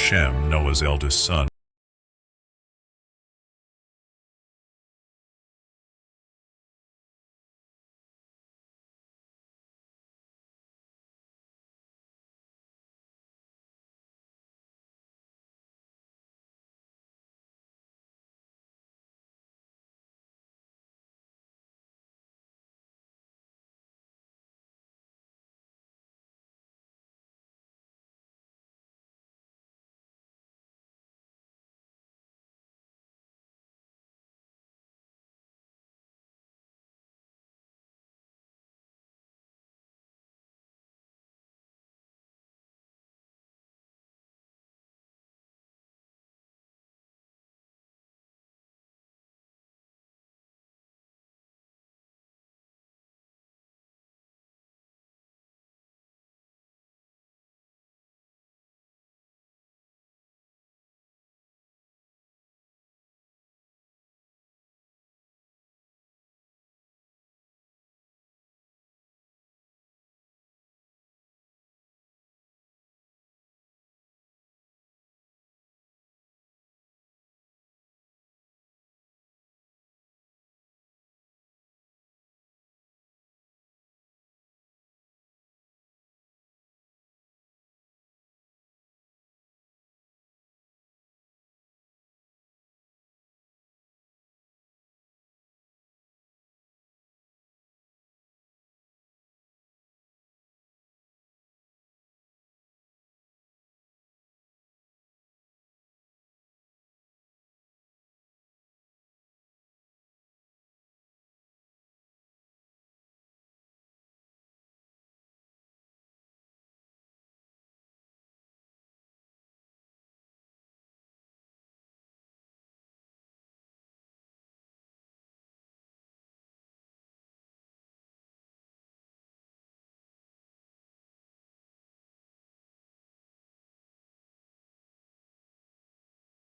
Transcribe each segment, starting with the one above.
Shem, Noah's eldest son.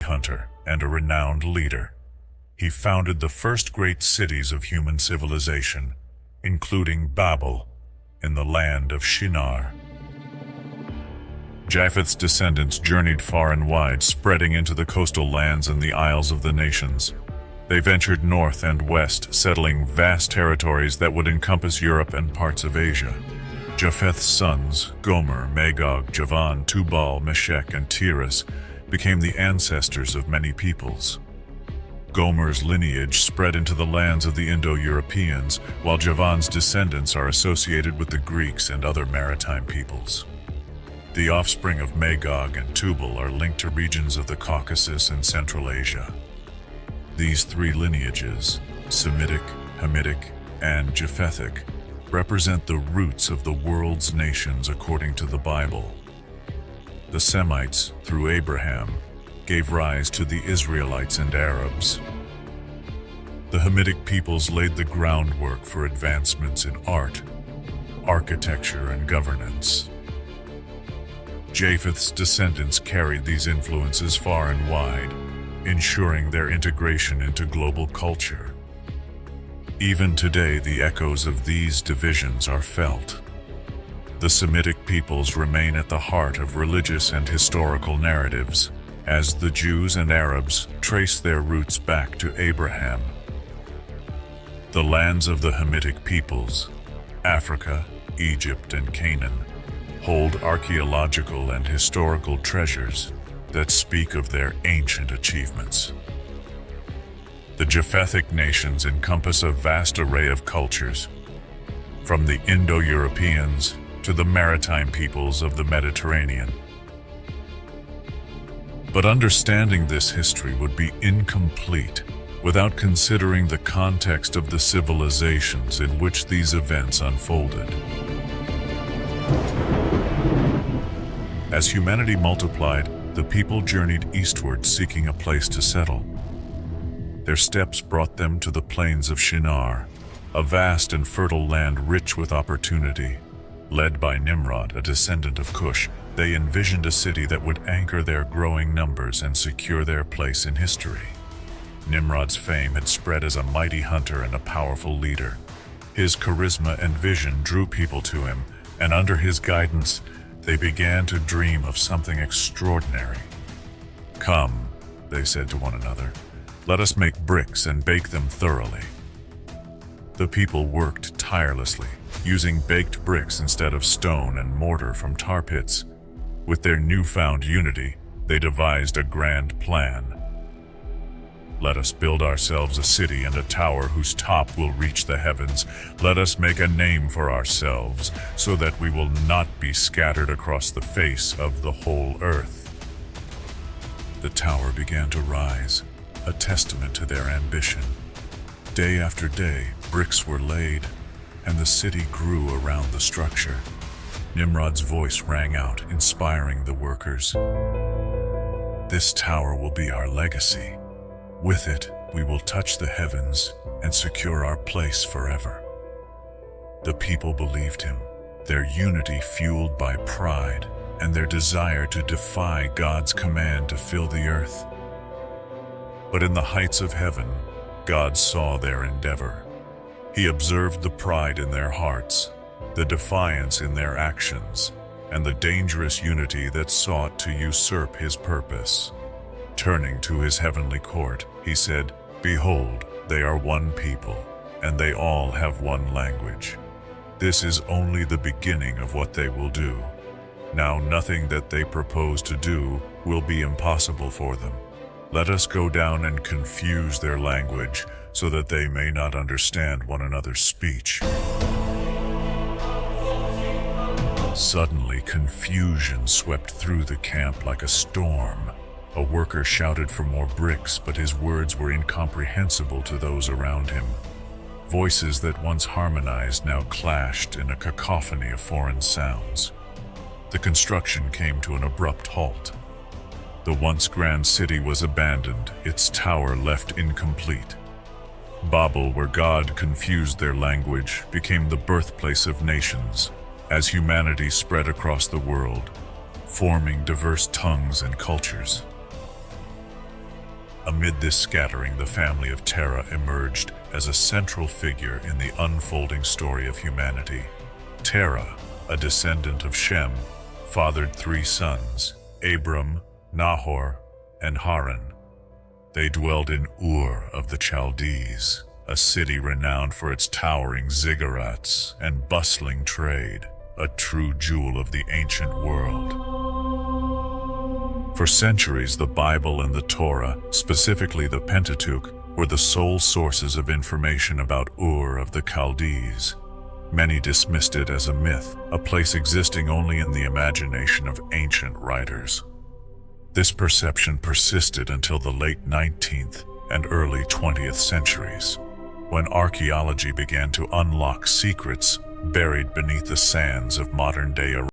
Hunter and a renowned leader. He founded the first great cities of human civilization, including Babel, in the land of Shinar. Japheth's descendants journeyed far and wide, spreading into the coastal lands and the isles of the nations. They ventured north and west, settling vast territories that would encompass Europe and parts of Asia. Japheth's sons, Gomer, Magog, Javan, Tubal, Meshech, and Tiras, became the ancestors of many peoples. Gomer's lineage spread into the lands of the Indo-Europeans, while Javan's descendants are associated with the Greeks and other maritime peoples. The offspring of Magog and Tubal are linked to regions of the Caucasus and Central Asia. These three lineages, Semitic, Hamitic, and Japhethic, represent the roots of the world's nations according to the Bible. The Semites, through Abraham, gave rise to the Israelites and Arabs. The Hamitic peoples laid the groundwork for advancements in art, architecture, and governance. Japheth's descendants carried these influences far and wide, ensuring their integration into global culture. Even today, the echoes of these divisions are felt. The Semitic peoples remain at the heart of religious and historical narratives, as the Jews and Arabs trace their roots back to Abraham. The lands of the Hamitic peoples, Africa, Egypt, and Canaan, hold archaeological and historical treasures that speak of their ancient achievements. The Japhethic nations encompass a vast array of cultures, from the Indo-Europeans to the maritime peoples of the Mediterranean. But understanding this history would be incomplete without considering the context of the civilizations in which these events unfolded. As humanity multiplied, the people journeyed eastward seeking a place to settle. Their steps brought them to the plains of Shinar, a vast and fertile land rich with opportunity. Led by Nimrod, a descendant of Cush, they envisioned a city that would anchor their growing numbers and secure their place in history. Nimrod's fame had spread as a mighty hunter and a powerful leader. His charisma and vision drew people to him, and under his guidance, they began to dream of something extraordinary. "Come," they said to one another, "let us make bricks and bake them thoroughly." The people worked tirelessly, using baked bricks instead of stone and mortar from tar pits. With their newfound unity, they devised a grand plan. "Let us build ourselves a city and a tower whose top will reach the heavens. Let us make a name for ourselves, so that we will not be scattered across the face of the whole earth." The tower began to rise, a testament to their ambition. Day after day, bricks were laid, and the city grew around the structure. Nimrod's voice rang out, inspiring the workers. "This tower will be our legacy. With it, we will touch the heavens and secure our place forever." The people believed him, their unity fueled by pride and their desire to defy God's command to fill the earth. But in the heights of heaven, God saw their endeavor. He observed the pride in their hearts, the defiance in their actions, and the dangerous unity that sought to usurp his purpose. Turning to his heavenly court, he said, "Behold, they are one people, and they all have one language. This is only the beginning of what they will do. Now nothing that they propose to do will be impossible for them. Let us go down and confuse their language, so that they may not understand one another's speech." Suddenly, confusion swept through the camp like a storm. A worker shouted for more bricks, but his words were incomprehensible to those around him. Voices that once harmonized now clashed in a cacophony of foreign sounds. The construction came to an abrupt halt. The once grand city was abandoned, its tower left incomplete. Babel, where God confused their language, became the birthplace of nations, as humanity spread across the world, forming diverse tongues and cultures. Amid this scattering, the family of Terah emerged as a central figure in the unfolding story of humanity. Terah, a descendant of Shem, fathered 3 sons, Abram, Nahor, and Haran. They dwelled in Ur of the Chaldees, a city renowned for its towering ziggurats and bustling trade, a true jewel of the ancient world. For centuries, the Bible and the Torah, specifically the Pentateuch, were the sole sources of information about Ur of the Chaldees. Many dismissed it as a myth, a place existing only in the imagination of ancient writers. This perception persisted until the late 19th and early 20th centuries, when archaeology began to unlock secrets buried beneath the sands of modern-day Iraq.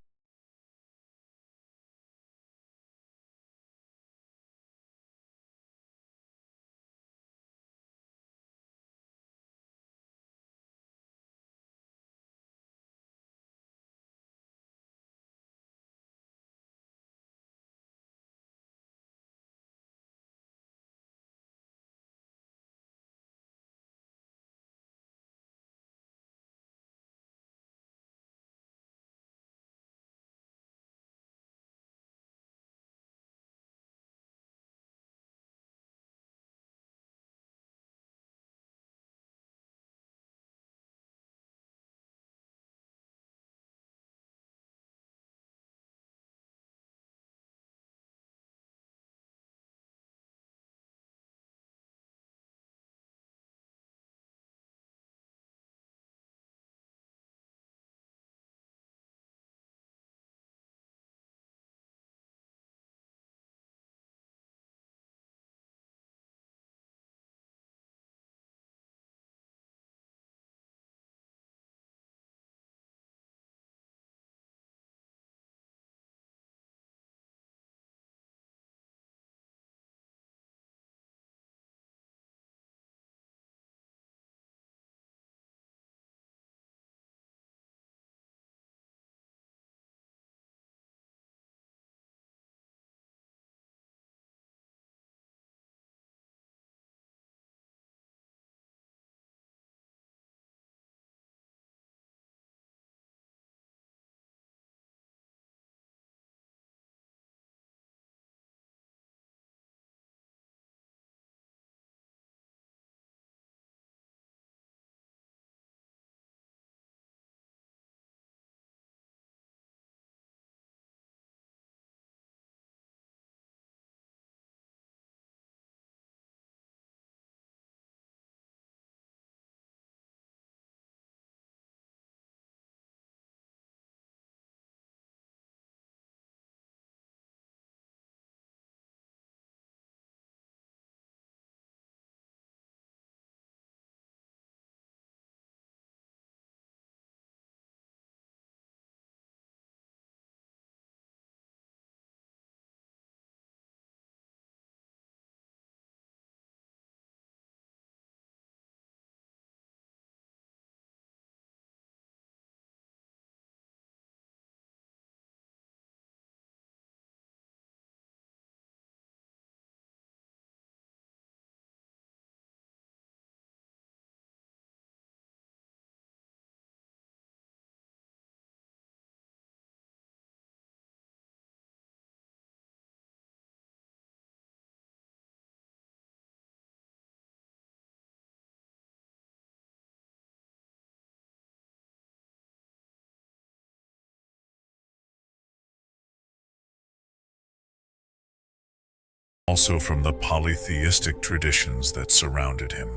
also from the polytheistic traditions that surrounded him.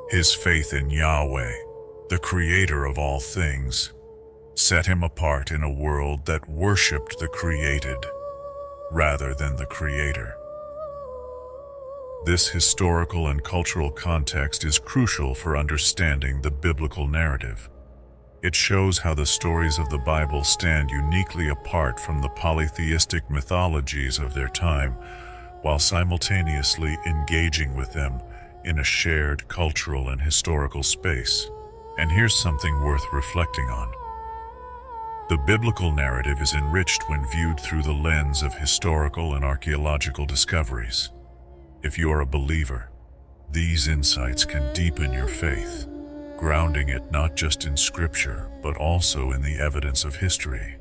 His faith in Yahweh, the creator of all things, set him apart in a world that worshipped the created rather than the creator. This historical and cultural context is crucial for understanding the biblical narrative. It shows how the stories of the Bible stand uniquely apart from the polytheistic mythologies of their time, while simultaneously engaging with them in a shared cultural and historical space. And here's something worth reflecting on. The biblical narrative is enriched when viewed through the lens of historical and archaeological discoveries. If you are a believer, these insights can deepen your faith, grounding it not just in Scripture, but also in the evidence of history.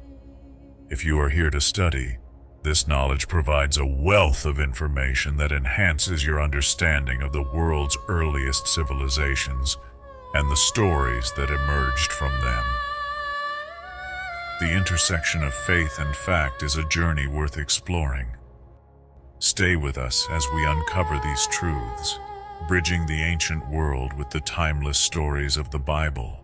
If you are here to study, this knowledge provides a wealth of information that enhances your understanding of the world's earliest civilizations and the stories that emerged from them. The intersection of faith and fact is a journey worth exploring. Stay with us as we uncover these truths, bridging the ancient world with the timeless stories of the Bible.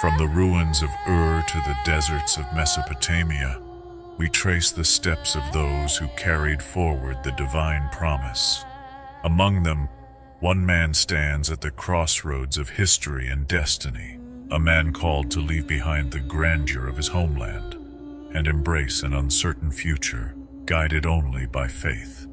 From the ruins of Ur to the deserts of Mesopotamia, we trace the steps of those who carried forward the divine promise. Among them, one man stands at the crossroads of history and destiny, a man called to leave behind the grandeur of his homeland and embrace an uncertain future, guided only by faith.